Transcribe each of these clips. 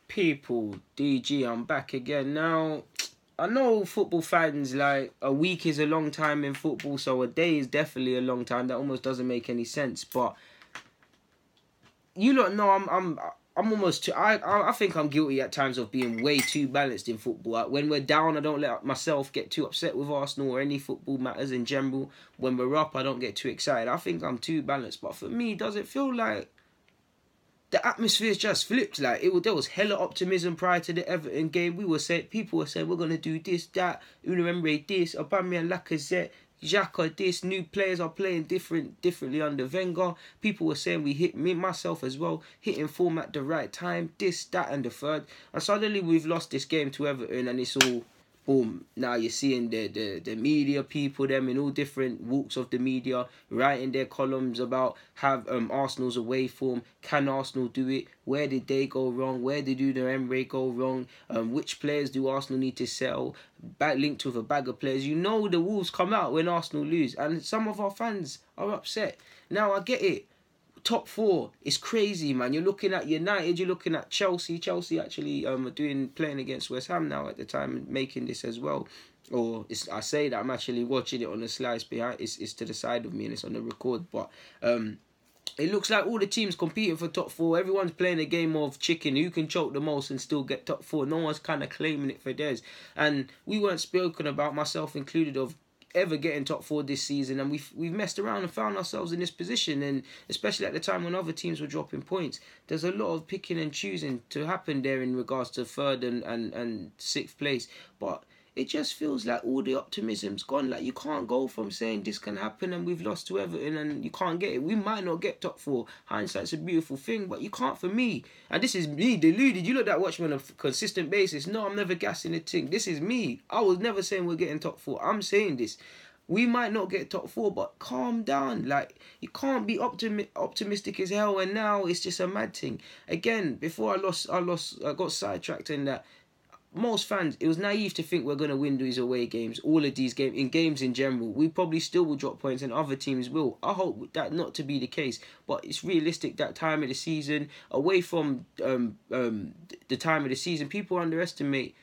People, DG, I'm back again. Now, I know football fans, like, a week is a long time in football, so a day is definitely a long time. That almost doesn't make any sense. But you lot know I'm almost too, I think I'm guilty at times of being way too balanced in football. Like, when we're down, I don't let myself get too upset with Arsenal or any football matters in general. When we're up, I don't get too excited. I think I'm too balanced. But for me, does it feel like the atmosphere's just flipped? Like, there was hella optimism prior to the Everton game. People were saying we're gonna do this, that, Unai this, Aubameyang, Lacazette, Xhaka this. New players are playing differently under Wenger. People were saying myself as well, hitting form at the right time, this, that, and the third. And suddenly we've lost this game to Everton, and it's all boom. Now you're seeing the media people, them in all different walks of the media, writing their columns about have Arsenal's away form. Can Arsenal do it? Where did they go wrong? Where did Unai go wrong? Which players do Arsenal need to sell? Linked with a bag of players. You know the Wolves come out when Arsenal lose, and some of our fans are upset. Now I get it. Top four is crazy, man. You're looking at United, you're looking at Chelsea. Chelsea actually playing against West Ham now at the time, making this as well. I say that I'm actually watching it on the slice behind. It's to the side of me and it's on the record. But it looks like all the teams competing for top four. Everyone's playing a game of chicken. Who can choke the most and still get top four? No one's kind of claiming it for theirs. And we weren't spoken about, myself included, of ever getting top four this season, and we've messed around and found ourselves in this position. And especially at the time when other teams were dropping points, there's a lot of picking and choosing to happen there in regards to third and sixth place. But it just feels like all the optimism's gone. Like, you can't go from saying this can happen and we've lost to Everton and you can't get it. We might not get top four. Hindsight's a beautiful thing, but you can't for me. And this is me, Deluded. You look that watch me on a consistent basis. No, I'm never gassing the thing. This is me. I was never saying we're getting top four. I'm saying this. We might not get top four, but calm down. Like, you can't be optimistic as hell, and now it's just a mad thing. Again, before I got sidetracked in that. Most fans, it was naive to think we're going to win these away games, all of these games in general. We probably still will drop points and other teams will. I hope that not to be the case, but it's realistic that time of the season, away from the time of the season, people underestimate.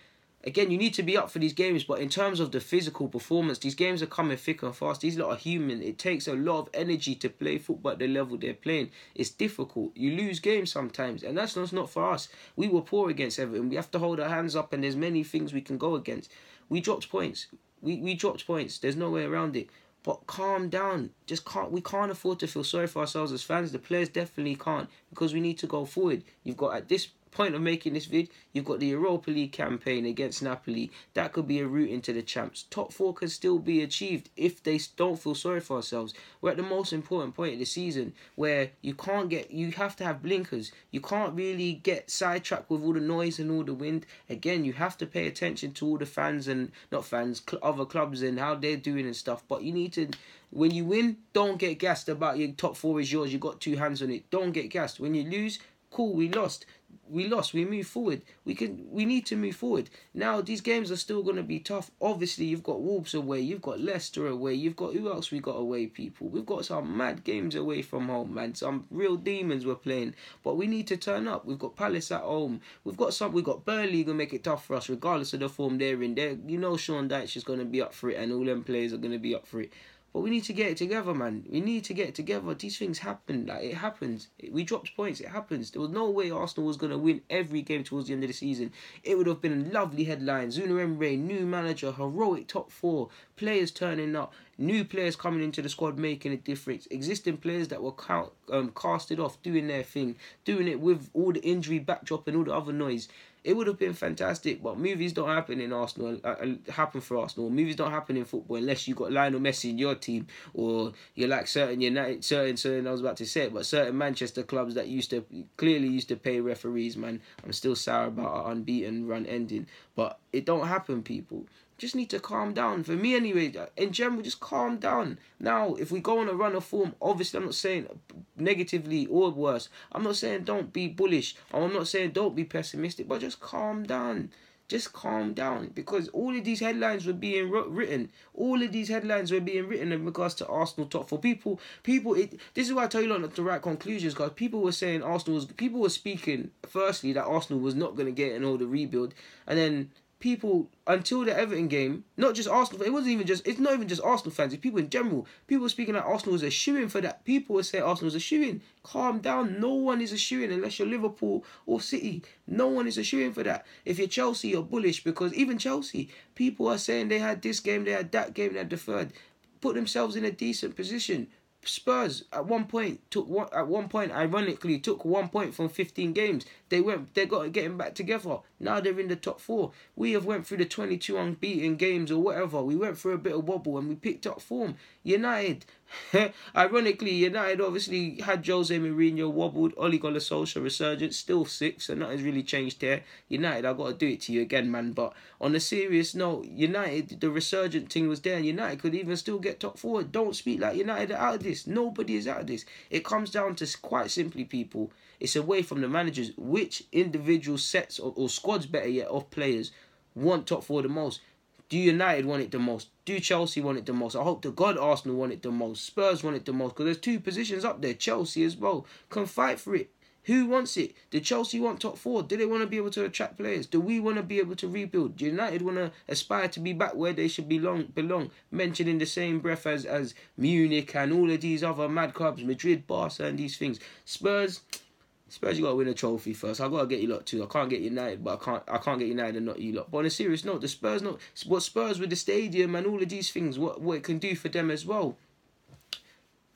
Again, you need to be up for these games, but in terms of the physical performance, these games are coming thick and fast. These lot are human. It takes a lot of energy to play football at the level they're playing. It's difficult. You lose games sometimes, and that's not for us. We were poor against Everton. We have to hold our hands up, and there's many things we can go against. We dropped points. We dropped points. There's no way around it. But calm down. We can't afford to feel sorry for ourselves as fans. The players definitely can't, because we need to go forward. You've got, at this point of making this vid, you've got the Europa League campaign against Napoli. That could be a route into the champs. Top four can still be achieved if they don't feel sorry for ourselves. We're at the most important point of the season where you have to have blinkers. You can't really get sidetracked with all the noise and all the wind. Again, you have to pay attention to all the fans and other clubs and how they're doing and stuff. But you need to, when you win, don't get gassed about your top four is yours. You got two hands on it. Don't get gassed. When you lose, cool, we lost. We move forward. We need to move forward. Now, these games are still going to be tough. Obviously, you've got Wolves away. You've got Leicester away. You've got, who else we got away, people? We've got some mad games away from home, man. Some real demons we're playing. But we need to turn up. We've got Palace at home. We've got Burnley going to make it tough for us, regardless of the form they're in. You know Sean Dyche is going to be up for it, and all them players are going to be up for it. But we need to get it together, man. We need to get it together. These things happen. Like, it happens. We dropped points. It happens. There was no way Arsenal was going to win every game towards the end of the season. It would have been lovely headlines. Unai, new manager, heroic top four, players turning up, new players coming into the squad making a difference, existing players that were casted off, doing their thing, doing it with all the injury backdrop and all the other noise. It would have been fantastic, but movies don't happen in Arsenal. Happen for Arsenal. Movies don't happen in football unless you got Lionel Messi in your team, or you're like certain United, certain I was about to say it, but certain Manchester clubs that clearly used to pay referees. Man, I'm still sour about our unbeaten run ending, but it don't happen, people. Just need to calm down. For me anyway, in general, just calm down. Now, if we go on a run of form, obviously I'm not saying negatively or worse. I'm not saying don't be bullish. I'm not saying don't be pessimistic, but just calm down. just calm down, because all of these headlines were being written. All of these headlines were being written in regards to Arsenal top four. This is why I tell you not to write conclusions, because people were saying people were speaking firstly that Arsenal was not going to get an order rebuild, and then people, until the Everton game, not just Arsenal, it's not even just Arsenal fans, it's people in general. People were speaking like Arsenal was a shoo-in for that. People were saying Arsenal was a shoo-in. Calm down. No one is a shoo-in unless you're Liverpool or City. No one is a shoo-in for that. If you're Chelsea, you're bullish, because even Chelsea, people are saying they had this game, they had that game, they had the third. Put themselves in a decent position. Spurs at one point ironically took 1 point from 15 games. They got getting back together. Now they're in the top four. We have went through the 22 unbeaten games or whatever. We went through a bit of wobble and we picked up form. United, ironically, United obviously had Jose Mourinho wobbled. Ole Gunnar Solskjaer resurgent, still sixth, so nothing's really changed there. United, I've got to do it to you again, man. But on a serious note, United, the resurgent thing was there, and United could even still get top four. Don't speak like United are out of this. Nobody is out of this. It comes down to, quite simply, people, it's away from the managers. Which individual sets or squads, better yet, of players want top four the most? Do United want it the most? Do Chelsea want it the most? I hope to God Arsenal want it the most. Spurs want it the most, because there's two positions up there. Chelsea as well can fight for it. Who wants it? Do Chelsea want top four? Do they want to be able to attract players? Do we want to be able to rebuild? Do United want to aspire to be back where they should belong? Mentioned in the same breath as Munich and all of these other mad clubs, Madrid, Barca and these things. Spurs, you got to win a trophy first. I got to get you lot too. I can't get United, but I can't get United and not you lot. But on a serious note, the Spurs, what Spurs with the stadium and all of these things, what it can do for them as well.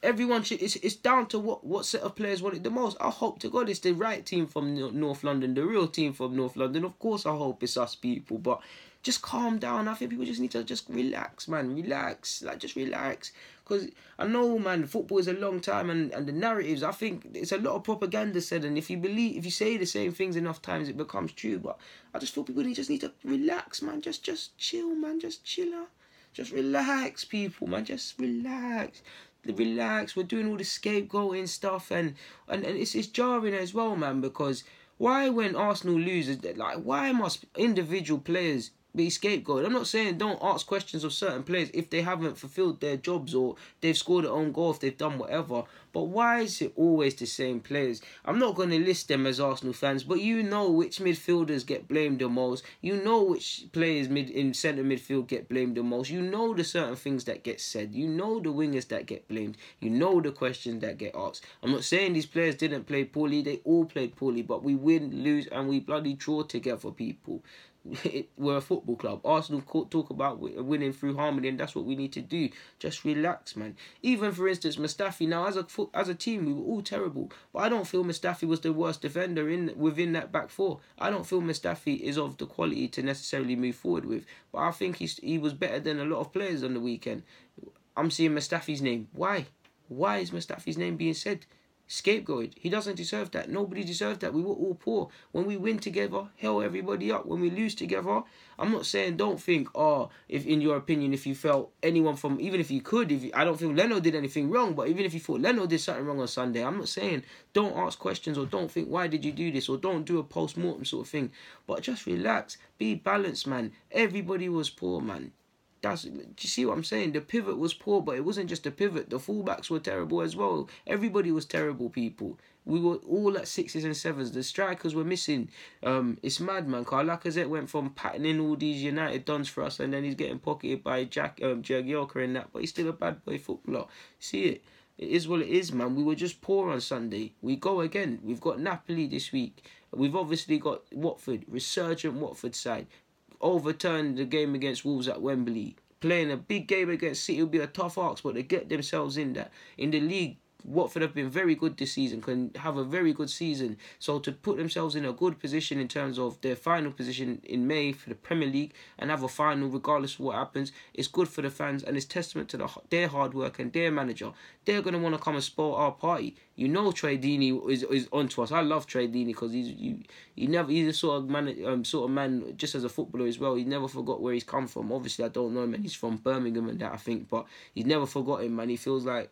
Everyone should. It's down to what set of players want it the most. I hope to God it's the right team from North London, the real team from North London. Of course, I hope it's us people, but just calm down. I think people just need to just relax, man. Relax, just relax. Because I know, man, football is a long time, and the narratives, I think it's a lot of propaganda said, and if you say the same things enough times, it becomes true. But I just feel people just need to relax, man. Just chill, man. Just chill out. Just relax, people, man. Just relax. We're doing all the scapegoating stuff, and it's jarring as well, man, because why, when Arsenal loses, why must individual players be scapegoated? I'm not saying don't ask questions of certain players if they haven't fulfilled their jobs or they've scored their own goal, if they've done whatever, but why is it always the same players? I'm not going to list them as Arsenal fans, but you know which midfielders get blamed the most. You know which players in centre midfield get blamed the most. You know the certain things that get said. You know the wingers that get blamed. You know the questions that get asked. I'm not saying these players didn't play poorly. They all played poorly, but we win, lose, and we bloody draw together, people. We're a football club. Arsenal talk about winning through harmony, and that's what we need to do. Just relax, man. Even, for instance, Mustafi. Now, as a team, we were all terrible, but I don't feel Mustafi was the worst defender within that back four. I don't feel Mustafi is of the quality to necessarily move forward with, but I think he was better than a lot of players on the weekend. I'm seeing Mustafi's name. Why is Mustafi's name being said? Scapegoated. He doesn't deserve that. Nobody deserves that. We were all poor. When we win together, held everybody up. When we lose together, I'm not saying don't think, if in your opinion, if you felt anyone from, even if you could, I don't feel Leno did anything wrong, but even if you thought Leno did something wrong on Sunday, I'm not saying don't ask questions or don't think, why did you do this, or don't do a post-mortem sort of thing, but just relax, be balanced, man. Everybody was poor, man. Do you see what I'm saying? The pivot was poor, but it wasn't just the pivot. The fullbacks were terrible as well. Everybody was terrible, people. We were all at 6s and 7s. The strikers were missing. It's mad, man. Lacazette went from patterning all these United dons for us, and then he's getting pocketed by Jagielka and that, but he's still a bad boy footballer. See it? It is what it is, man. We were just poor on Sunday. We go again. We've got Napoli this week. We've obviously got Watford, resurgent Watford side. Overturned the game against Wolves at Wembley. Playing a big game against City will be a tough ask, but they get themselves in that. In the league, Watford have been very good this season, can have a very good season. So to put themselves in a good position in terms of their final position in May for the Premier League and have a final regardless of what happens, it's good for the fans and it's testament to their hard work and their manager. They're going to want to come and spoil our party. You know Troy Deeney is onto us. I love Troy Deeney because he's a sort of man, just as a footballer as well. He never forgot where he's come from. Obviously, I don't know him and he's from Birmingham and that, I think, but he's never forgotten, man. He feels like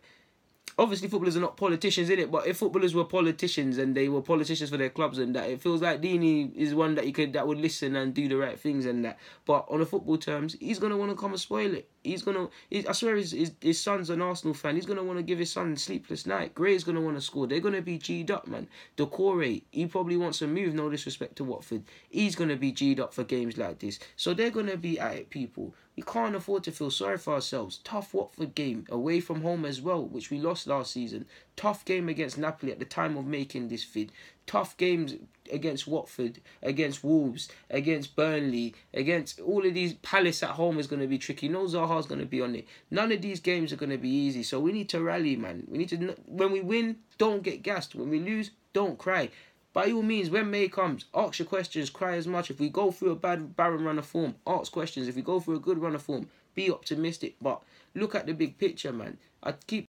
obviously footballers are not politicians, in it. But if footballers were politicians and they were politicians for their clubs and that, it feels like Deeney is one that would listen and do the right things and that. But on the football terms, he's gonna want to come and spoil it. I swear his son's an Arsenal fan. He's gonna want to give his son a sleepless night. Gray's gonna want to score. They're gonna be G'd up, man. Decore, he probably wants to move. No disrespect to Watford. He's gonna be G'd up for games like this. So they're gonna be at it, people. We can't afford to feel sorry for ourselves. Tough Watford game away from home as well, which we lost last season. Tough game against Napoli at the time of making this vid. Tough games against Watford, against Wolves, against Burnley, against all of these. Palace at home is going to be tricky. No Zaha's going to be on it. None of these games are going to be easy. So we need to rally, man. We need to. When we win, don't get gassed. When we lose, don't cry. By all means, when May comes, ask your questions, cry as much. If we go through a barren run of form, ask questions. If we go through a good run of form, be optimistic. But look at the big picture, man. I keep